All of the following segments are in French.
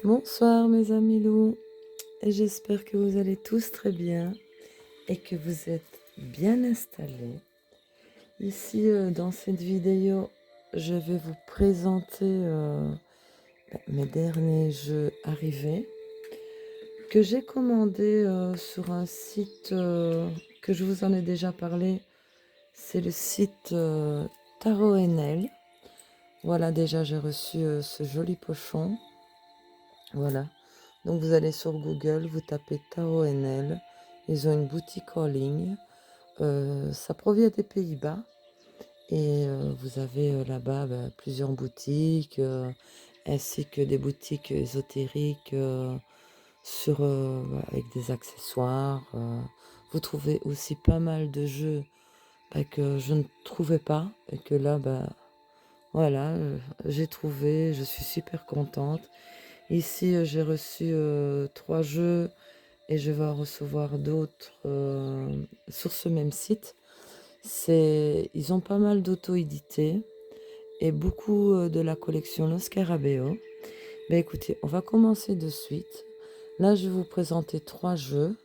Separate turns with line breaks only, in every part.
Bonsoir mes amis loups, et j'espère que vous allez tous très bien et que vous êtes bien installés. Ici dans cette vidéo, je vais vous présenter mes derniers jeux arrivés que j'ai commandés sur un site que je vous en ai déjà parlé. C'est le site Tarot NL. Voilà, déjà j'ai reçu ce joli pochon. Voilà. Donc vous allez sur Google, vous tapez Tarot NL. Ils ont une boutique en ligne. Ça provient des Pays-Bas. Et vous avez là-bas plusieurs boutiques, ainsi que des boutiques ésotériques avec des accessoires. Vous trouvez aussi pas mal de jeux que je ne trouvais pas. Et que là, voilà, j'ai trouvé. Je suis super contente. Ici, j'ai reçu 3 jeux et je vais en recevoir d'autres sur ce même site. Ils ont pas mal d'auto-édités et beaucoup de la collection Lo Scarabeo. Écoutez, on va commencer de suite. Là, je vais vous présenter 3 jeux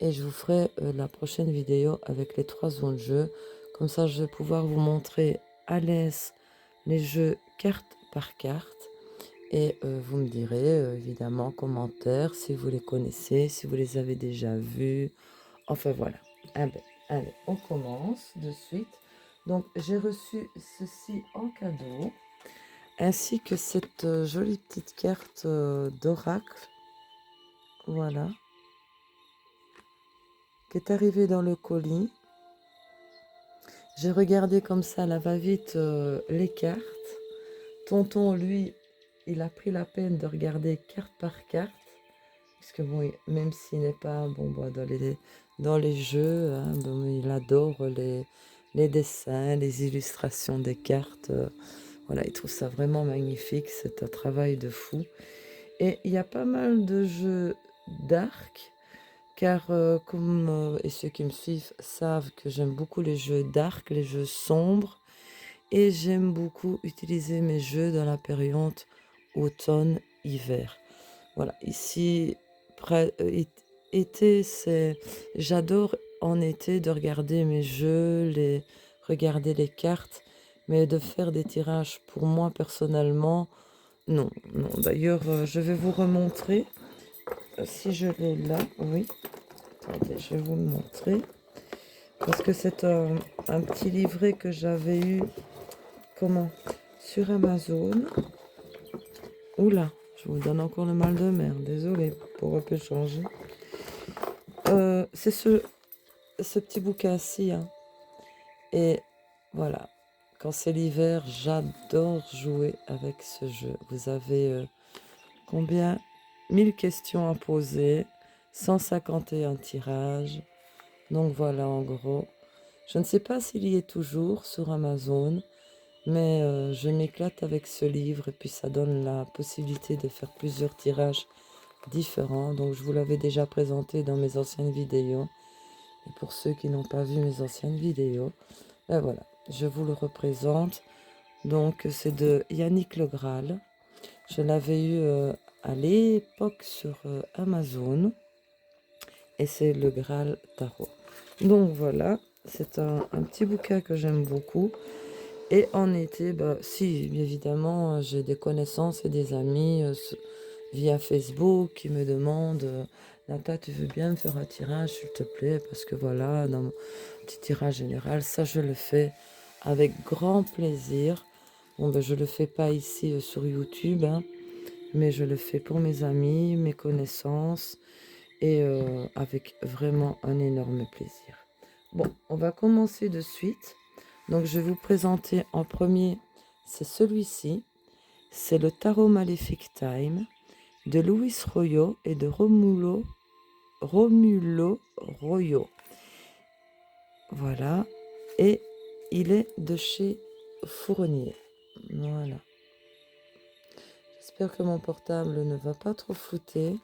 et je vous ferai la prochaine vidéo avec les 3 autres jeux. Comme ça, je vais pouvoir vous montrer à l'aise les jeux carte par carte. Et vous me direz évidemment en commentaire si vous les connaissez, si vous les avez déjà vus. Enfin voilà. Allez, on commence de suite. Donc j'ai reçu ceci en cadeau, ainsi que cette jolie petite carte d'oracle. Voilà. Qui est arrivée dans le colis. J'ai regardé comme ça à la va-vite les cartes. Tonton, lui, il a pris la peine de regarder carte par carte. Parce que bon, même s'il n'est pas dans les jeux, hein, il adore les dessins, les illustrations des cartes. Voilà, il trouve ça vraiment magnifique. C'est un travail de fou. Et il y a pas mal de jeux d'arc, car et ceux qui me suivent savent que j'aime beaucoup les jeux d'arc, les jeux sombres. Et j'aime beaucoup utiliser mes jeux dans la période automne-hiver. Voilà, ici, été, j'adore en été de regarder mes jeux, regarder les cartes, mais de faire des tirages pour moi personnellement, non, non. D'ailleurs, je vais vous remontrer, si je l'ai là, oui. Attendez, je vais vous le montrer, parce que c'est un petit livret que j'avais eu, sur Amazon. Oula, je vous donne encore le mal de mer, désolé pour un peu changer. C'est ce petit bouquin-ci, hein. Et voilà, quand c'est l'hiver, j'adore jouer avec ce jeu. Vous avez combien 1000 questions à poser, 151 tirages. Donc voilà, en gros. Je ne sais pas s'il y est toujours sur Amazon, mais je m'éclate avec ce livre et puis ça donne la possibilité de faire plusieurs tirages différents. Donc je vous l'avais déjà présenté dans mes anciennes vidéos. Et pour ceux qui n'ont pas vu mes anciennes vidéos, voilà, je vous le représente. Donc c'est de Yannick Le Graal. Je l'avais eu à l'époque sur Amazon. Et c'est le Graal Tarot. Donc voilà, c'est un petit bouquin que j'aime beaucoup. Et en été, si, évidemment, j'ai des connaissances et des amis via Facebook qui me demandent Nata, tu veux bien me faire un tirage, s'il te plaît? Parce que voilà, dans mon petit tirage général, ça, je le fais avec grand plaisir. Bon, je le fais pas ici sur YouTube, hein, mais je le fais pour mes amis, mes connaissances, et avec vraiment un énorme plaisir. Bon, on va commencer de suite. Donc je vais vous présenter en premier, c'est celui-ci. C'est le Tarot Malefic Time de Luis Royo et de Romulo Royo. Voilà. Et il est de chez Fournier. Voilà. J'espère que mon portable ne va pas trop flouter.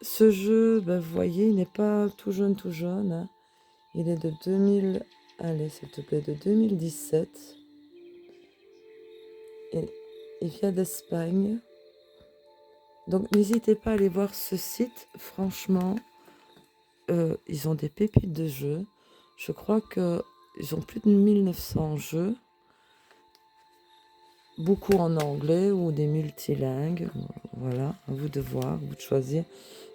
Ce jeu, vous voyez, il n'est pas tout jaune, hein. Il est de 2000... Allez, s'il te plaît, de 2017. Et il vient d'Espagne. Donc n'hésitez pas à aller voir ce site, franchement, ils ont des pépites de jeux. Je crois qu'ils ont plus de 1900 jeux, beaucoup en anglais ou des multilingues. Voilà, à vous de voir, à vous de choisir.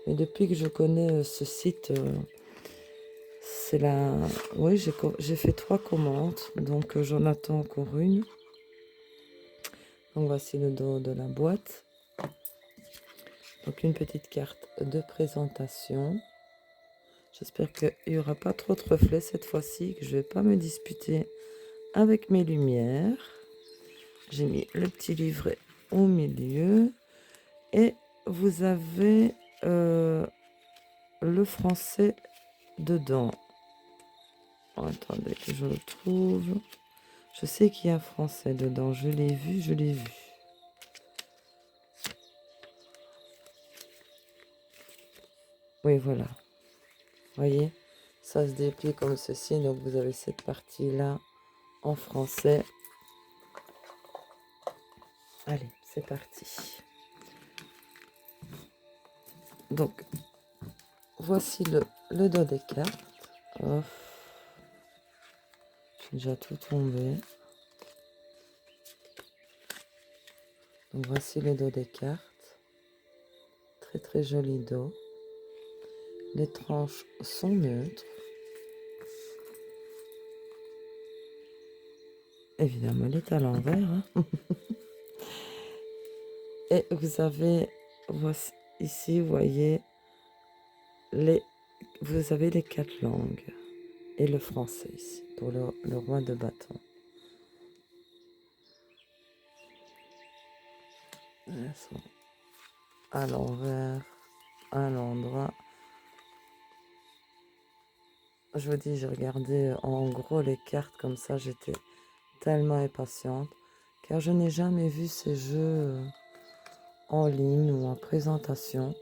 Mais depuis que je connais ce site, c'est la... Oui, j'ai fait 3 commandes, donc j'en attends encore une. Donc voici le dos de la boîte. Donc une petite carte de présentation. J'espère qu'il n'y aura pas trop de reflets cette fois-ci, que je ne vais pas me disputer avec mes lumières. J'ai mis le petit livret au milieu. Et vous avez le français dedans. Attendez que je le trouve. Je sais qu'il y a un français dedans. Je l'ai vu, je l'ai vu. Oui, voilà. Voyez, ça se déplie comme ceci. Donc vous avez cette partie-là en français. Allez, c'est parti. Donc, voici le dos des cartes. Oh, j'ai déjà tout tombé. Donc voici le dos des cartes. Très très joli dos. Les tranches sont neutres. Évidemment, elle est à l'envers. Hein. Et vous avez, voici, ici, vous voyez, vous avez les 4 langues. Et le français ici, pour le roi de bâton. Elles sont à l'envers, à l'endroit. Je vous dis, j'ai regardé en gros les cartes comme ça, j'étais tellement impatiente. Car je n'ai jamais vu ces jeux en ligne ou en présentation.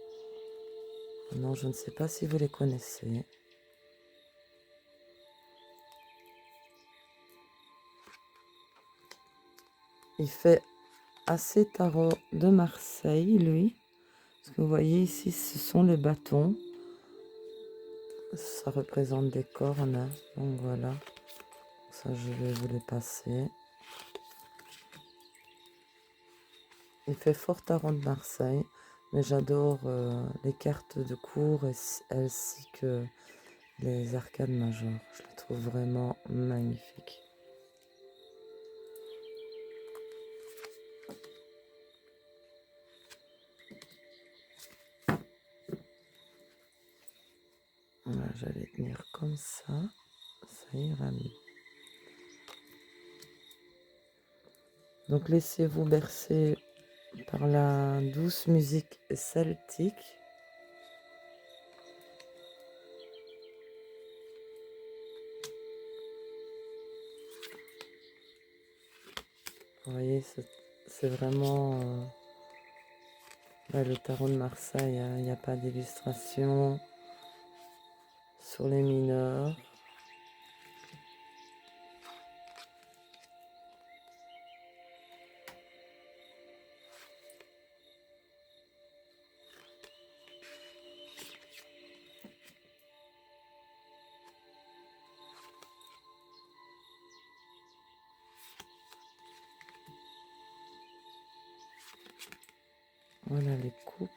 Non, je ne sais pas si vous les connaissez. Il fait assez tarot de Marseille, lui. Parce que vous voyez ici, ce sont les bâtons. Ça représente des cornes. Hein. Donc voilà. Ça, je vais vous les passer. Il fait fort tarot de Marseille. Mais j'adore les cartes de cour ainsi que les arcades majeures. Je les trouve vraiment magnifiques. Voilà, j'allais tenir comme ça ira mieux. Donc laissez-vous bercer par la douce musique celtique. Vous voyez, c'est vraiment le tarot de Marseille. Il n'y a pas d'illustration sur les mineurs. Voilà les coupes.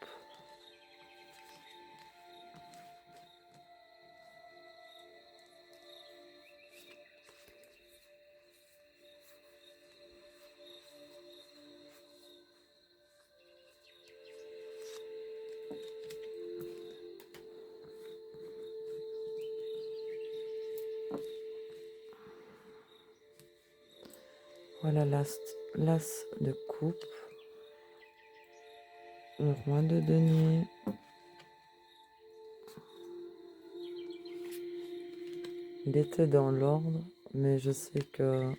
Voilà l'as de coupe. Le roi de denier. Il était dans l'ordre, mais je sais que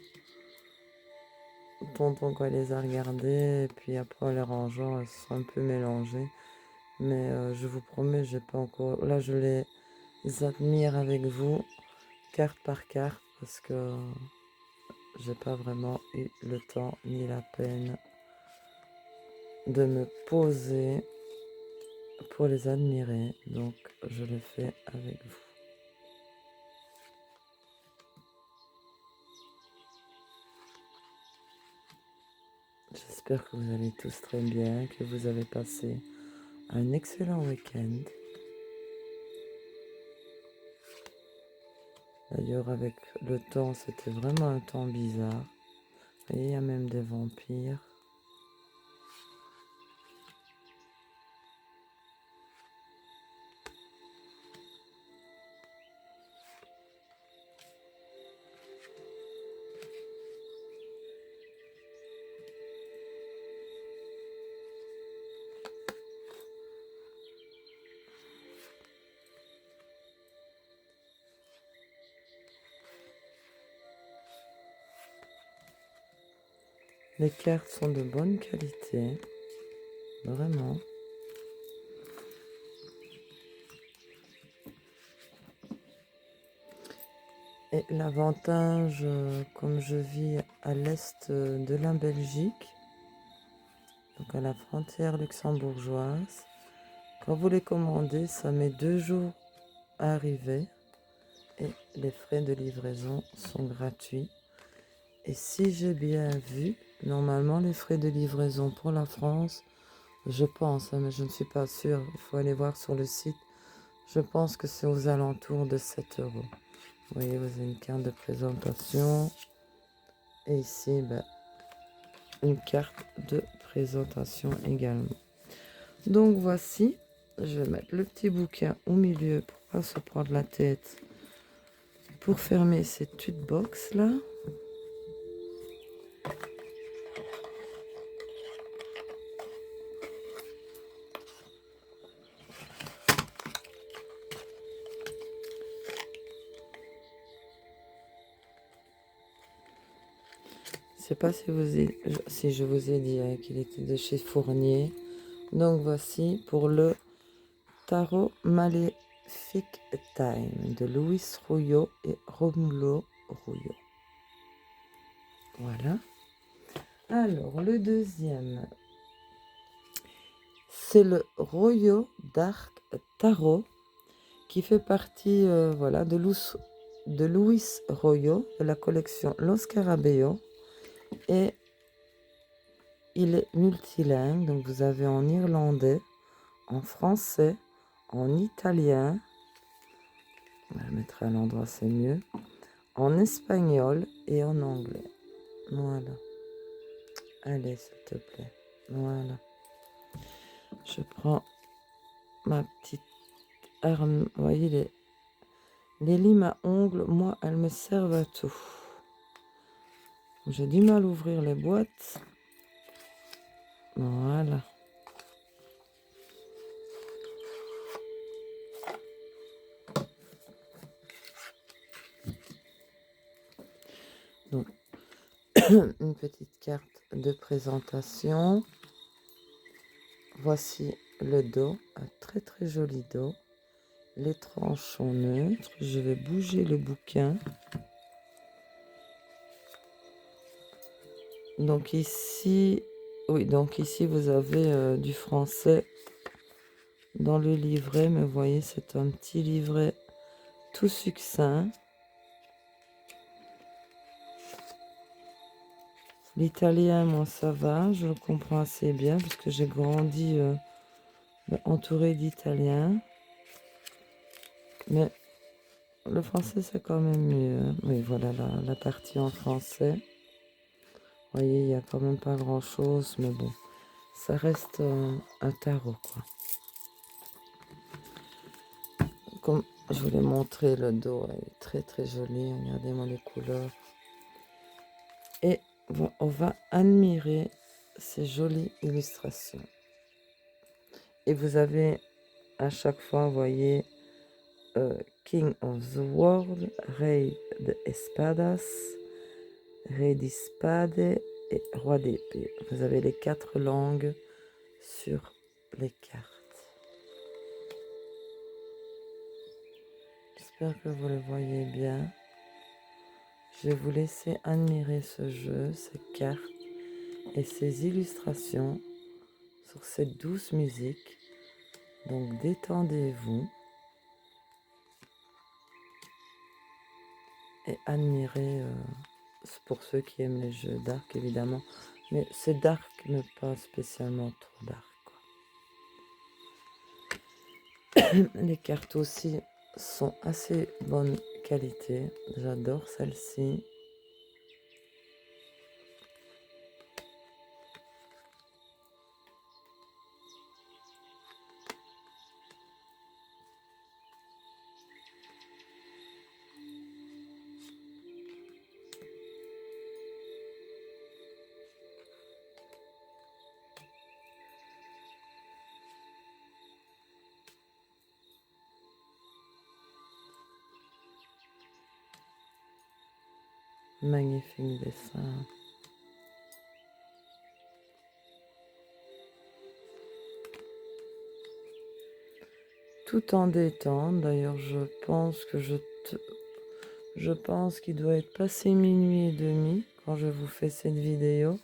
tonton quand les a regardés, et puis après en les rangeant, elles se sont un peu mélangées. Mais je vous promets, j'ai pas encore... Là, je les admire avec vous, carte par carte, parce que j'ai pas vraiment eu le temps ni la peine de me poser. pour les admirer, donc je le fais avec vous. J'espère que vous allez tous très bien, que vous avez passé un excellent week-end. D'ailleurs, avec le temps, c'était vraiment un temps bizarre. Et il y a même des vampires. Les cartes sont de bonne qualité, vraiment. Et l'avantage, comme je vis à l'est de la Belgique, donc à la frontière luxembourgeoise, quand vous les commandez, ça met 2 jours à arriver et les frais de livraison sont gratuits. Et si j'ai bien vu, normalement les frais de livraison pour la France, je pense, mais je ne suis pas sûre, il faut aller voir sur le site, je pense que c'est aux alentours de 7 €. Vous voyez, vous avez une carte de présentation et ici, une carte de présentation également. Donc voici, je vais mettre le petit bouquin au milieu pour pas se prendre la tête pour fermer cette petite box là. Je sais pas si je vous ai dit qu'il était de chez Fournier. Donc voici pour le Tarot Maléfique Time de Luis Rouillot et Romulo Rouillot. Voilà. Alors le deuxième, c'est le Rouillot Dark Tarot qui fait partie voilà, de Luis Rouillot de la collection Los Scarabeo. Et il est multilingue, donc vous avez en irlandais, en français, en italien, on va le mettre à l'endroit, c'est mieux, en espagnol et en anglais. Voilà. Allez, s'il te plaît. Voilà. Je prends ma petite arme. Vous voyez, les limes à ongles, moi, elles me servent à tout. J'ai du mal à ouvrir les boîtes. Voilà. Donc, une petite carte de présentation. Voici le dos, un très très joli dos. Les tranches sont neutres. Je vais bouger le bouquin. Donc ici, oui, donc ici vous avez du français dans le livret, mais vous voyez, c'est un petit livret tout succinct. L'italien, moi, ça va, je le comprends assez bien, parce que j'ai grandi entouré d'Italiens. Mais le français, c'est quand même mieux. Hein. Oui, voilà la partie en français. Vous voyez, il n'y a quand même pas grand-chose, mais bon, ça reste un tarot, quoi. Comme je vous l'ai montré, le dos est très très joli. Regardez-moi les couleurs. Et on va admirer ces jolies illustrations. Et vous avez à chaque fois, vous voyez, King of the World, Rey de Espadas, Rey di Spade et Roi d'épée. Vous avez les 4 langues sur les cartes. J'espère que vous le voyez bien. Je vais vous laisser admirer ce jeu, ces cartes et ces illustrations sur cette douce musique Donc détendez-vous et admirez, pour ceux qui aiment les jeux dark évidemment, mais c'est dark mais pas spécialement trop dark, quoi. Les cartes aussi sont assez bonne qualité, j'adore celle-ci. Magnifique dessin. Tout en détente, d'ailleurs je pense que je pense qu'il doit être passé minuit et demi quand je vous fais cette vidéo.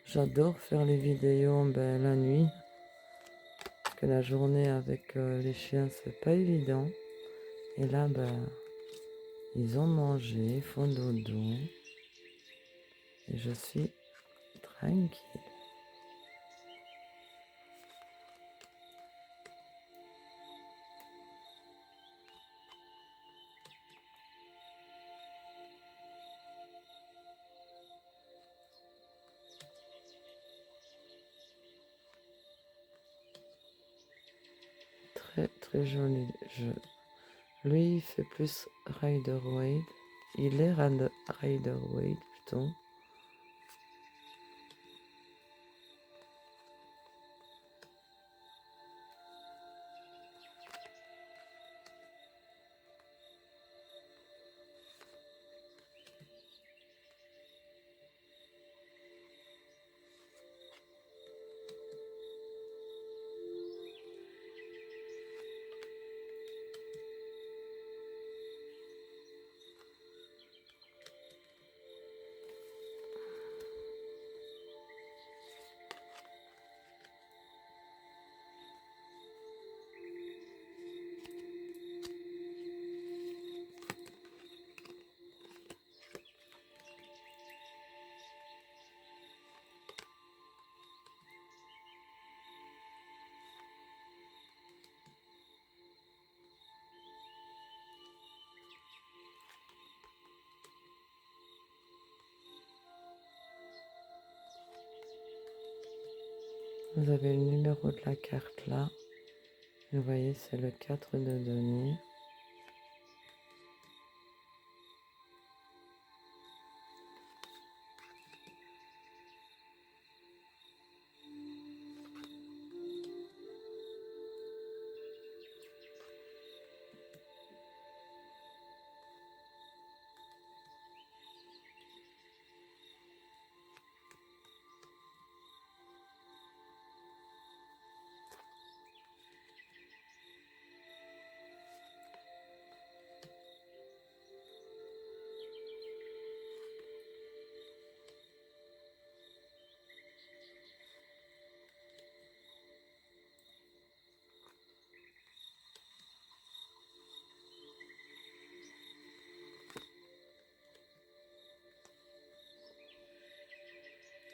J'adore faire les vidéos la nuit, parce que la journée avec les chiens c'est pas évident. Et là ils ont mangé, ils font dodo, et je suis tranquille. Très très joli jeu. Lui il fait plus Rider-Waite. Il est Rider-Waite plutôt. Vous avez le numéro de la carte là. Vous voyez, c'est le 4 de denier.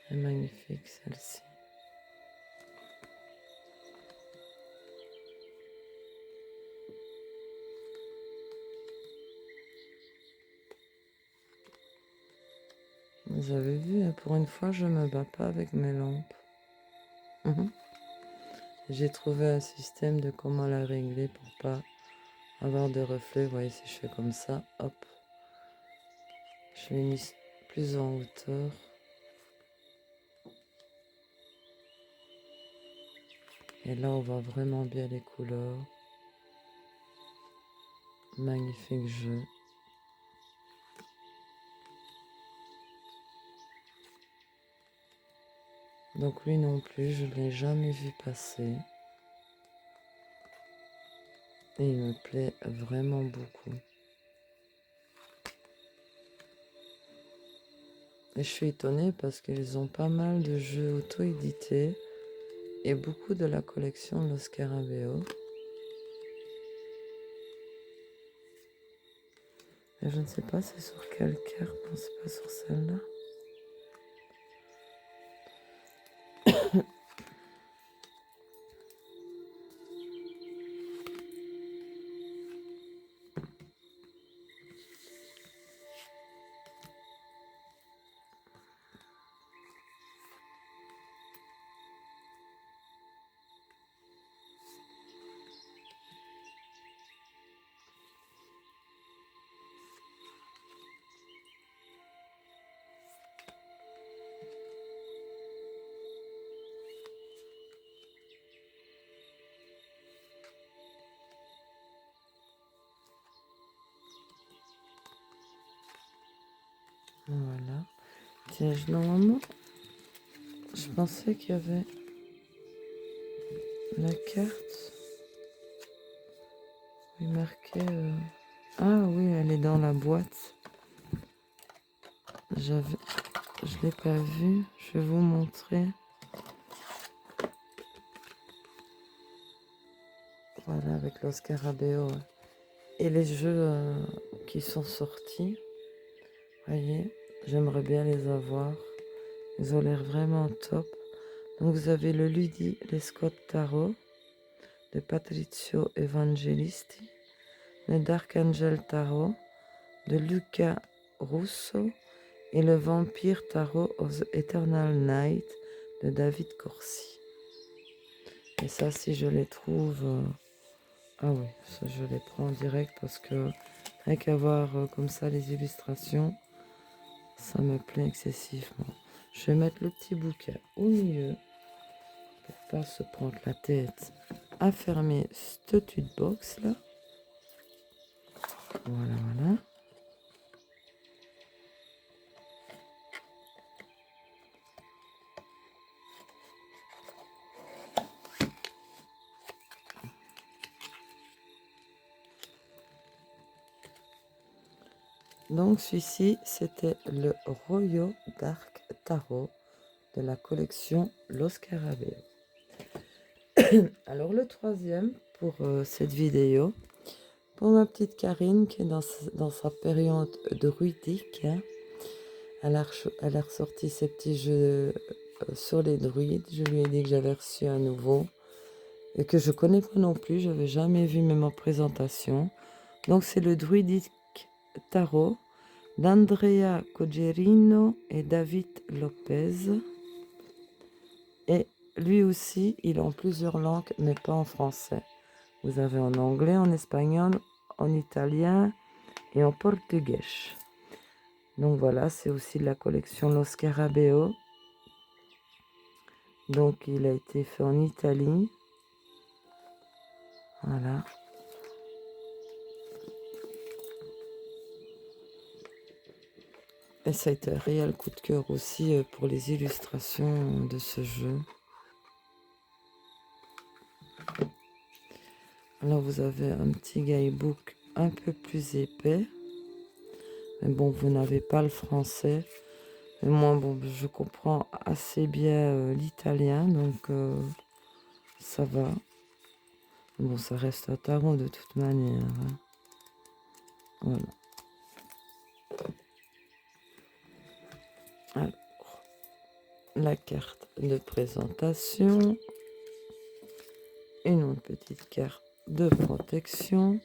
Elle est magnifique celle-ci. Vous avez vu, pour une fois, je me bats pas avec mes lampes. J'ai trouvé un système de comment la régler pour pas avoir de reflets. Vous voyez, si je fais comme ça, hop, je l'ai mis plus en hauteur. Et là, on voit vraiment bien les couleurs. Magnifique jeu. Donc lui non plus, je ne l'ai jamais vu passer. Et il me plaît vraiment beaucoup. Et je suis étonnée parce qu'ils ont pas mal de jeux auto-édités. et beaucoup de la collection Los Scarabeo. Et je ne sais pas c'est sur quelle carte, non c'est pas sur celle-là. Voilà. Tiens, normalement, je pensais qu'il y avait la carte. Il marquait... Ah oui, elle est dans la boîte. Je l'ai pas vue. Je vais vous montrer. Voilà, avec Los Scarabeo. Et les jeux qui sont sortis. Voyez, j'aimerais bien les avoir. Ils ont l'air vraiment top. Donc vous avez le Ludi Lescott Tarot de Patrizio Evangelisti, le Dark Angel Tarot de Luca Russo et le Vampire Tarot of the Eternal Night de David Corsi. Et ça, si je les trouve... Ah oui, ça, je les prends en direct parce que rien qu'à voir comme ça les illustrations, ça me plaît excessivement. Je vais mettre le petit bouquet au milieu pour pas se prendre la tête à fermer cette petite box là. Voilà, voilà. Donc celui-ci, c'était le Royo Dark Tarot de la collection Los Scarabeo. Alors le troisième pour cette vidéo, pour ma petite Karine qui est dans sa période druidique, hein. Elle a ressorti ses petits jeux sur les druides. Je lui ai dit que j'avais reçu un nouveau et que je connais pas non plus, j'avais jamais vu même en présentation. Donc c'est le Druidic Tarot d'Andrea Coggerino et David Lopez. Et lui aussi, il est en plusieurs langues, mais pas en français. Vous avez en anglais, en espagnol, en italien et en portugais. Donc voilà, c'est aussi de la collection Los Scarabeo. Donc il a été fait en Italie. Voilà. Et ça a été un réel coup de cœur aussi pour les illustrations de ce jeu. Alors vous avez un petit guidebook un peu plus épais. Mais bon, vous n'avez pas le français. Mais moi, bon, je comprends assez bien l'italien, donc ça va. Bon, ça reste un tarot de toute manière, hein. Voilà. Alors, la carte de présentation. Une autre petite carte de protection.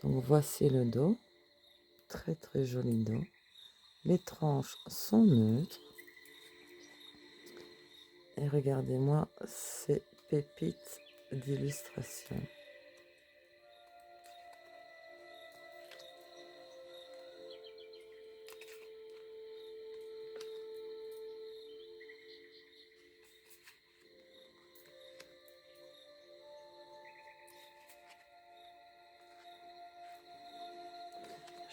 Donc voici le dos. Très très joli dos. Les tranches sont neutres. Et regardez-moi ces pépites d'illustration.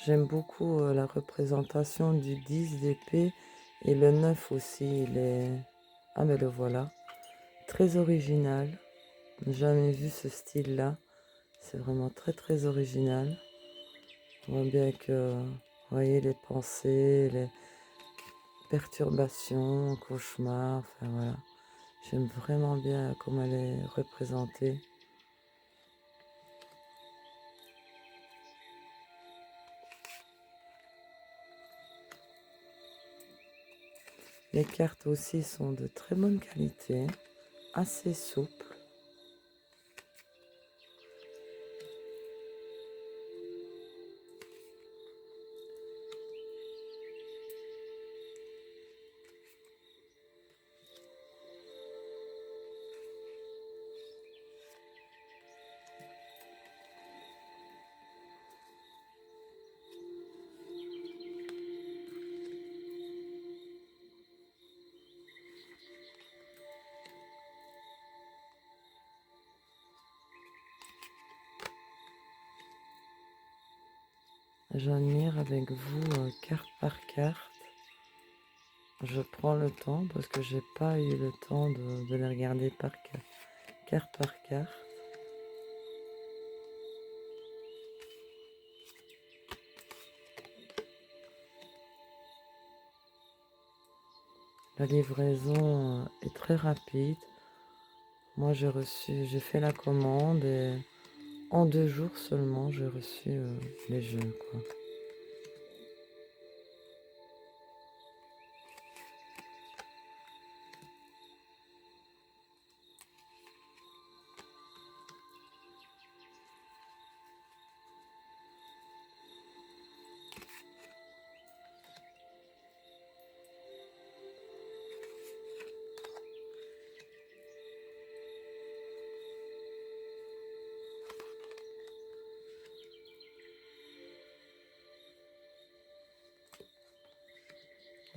J'aime beaucoup la représentation du 10 d'épée et le 9 aussi. Il est... Ah mais le voilà. Très original. Jamais vu ce style-là. C'est vraiment très très original. On voit bien que, vous voyez, les pensées, les perturbations, cauchemars, enfin voilà. J'aime vraiment bien comment elle est représentée. Les cartes aussi sont de très bonne qualité, assez souples. J'admire avec vous carte par carte. Je prends le temps parce que j'ai pas eu le temps de les regarder carte par carte. La livraison est très rapide. Moi j'ai fait la commande et en 2 jours seulement j'ai reçu les jeux quoi.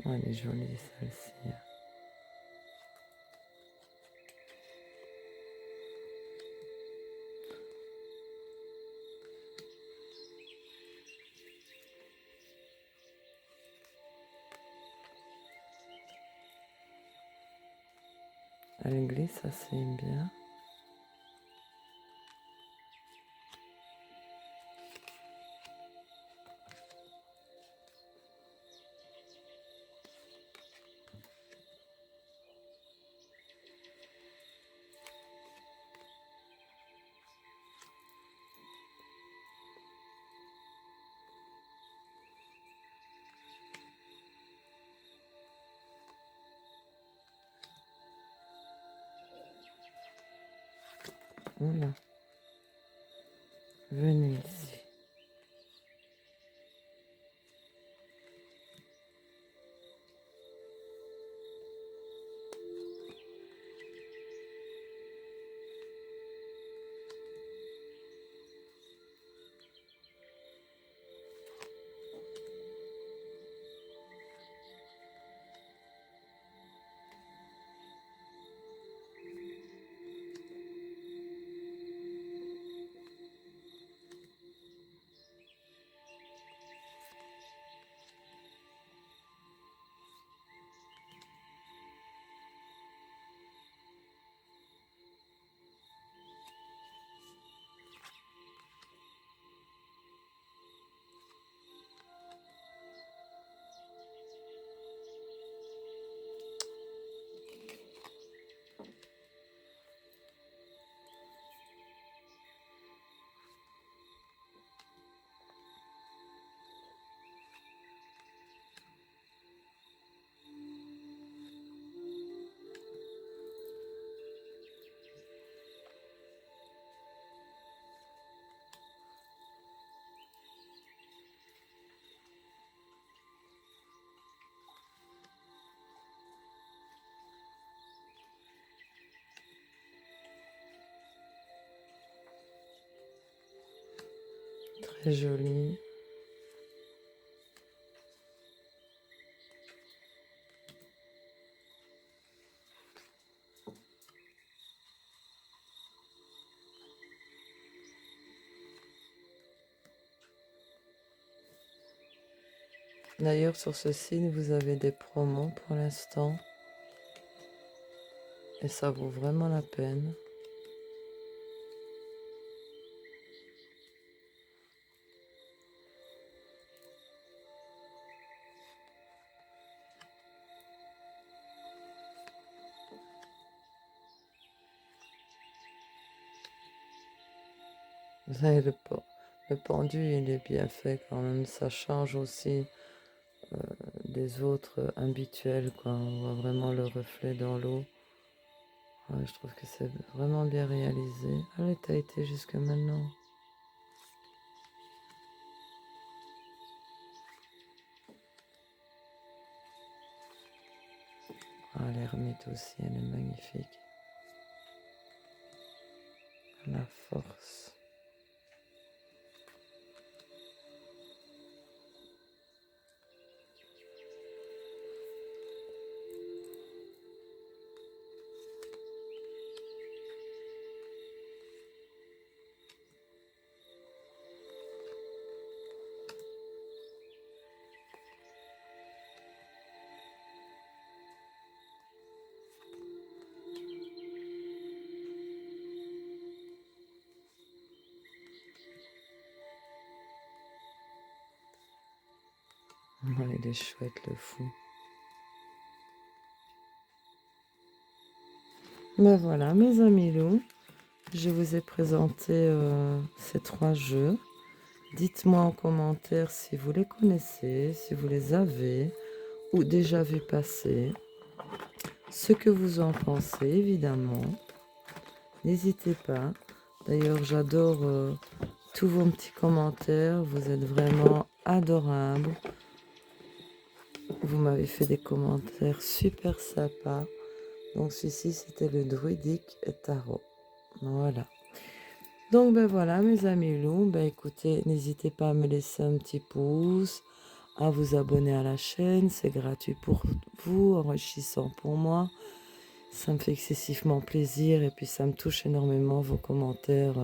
Oh, elle est jolie celle-ci. Elle glisse assez bien. Voilà. Venez ici. Très jolie. D'ailleurs, sur ce site, vous avez des promos pour l'instant. Et ça vaut vraiment la peine. Vous savez, le pendu, il est bien fait quand même. Ça change aussi des autres habituels, quoi. On voit vraiment le reflet dans l'eau. Ouais, je trouve que c'est vraiment bien réalisé. Allez, t'as été jusque maintenant. Ah, l'ermite aussi, elle est magnifique. La force. Ouais, il est chouette, le fou. Ben voilà, mes amis loups, je vous ai présenté ces 3 jeux. Dites-moi en commentaire si vous les connaissez, si vous les avez ou déjà vu passer. Ce que vous en pensez, évidemment. N'hésitez pas. D'ailleurs, j'adore tous vos petits commentaires. Vous êtes vraiment adorables. Vous m'avez fait des commentaires super sympas. Donc, celui-ci, c'était le druidique tarot. Voilà. Donc, ben voilà, mes amis loups. Ben écoutez, n'hésitez pas à me laisser un petit pouce, à vous abonner à la chaîne. C'est gratuit pour vous, enrichissant pour moi. Ça me fait excessivement plaisir et puis ça me touche énormément vos commentaires.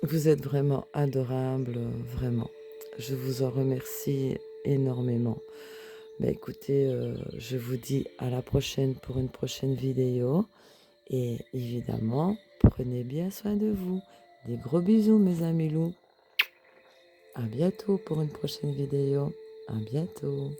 Vous êtes vraiment adorables, vraiment. Je vous en remercie énormément. Ben écoutez, je vous dis à la prochaine pour une prochaine vidéo. Et évidemment, prenez bien soin de vous. Des gros bisous mes amis loups. À bientôt pour une prochaine vidéo. À bientôt.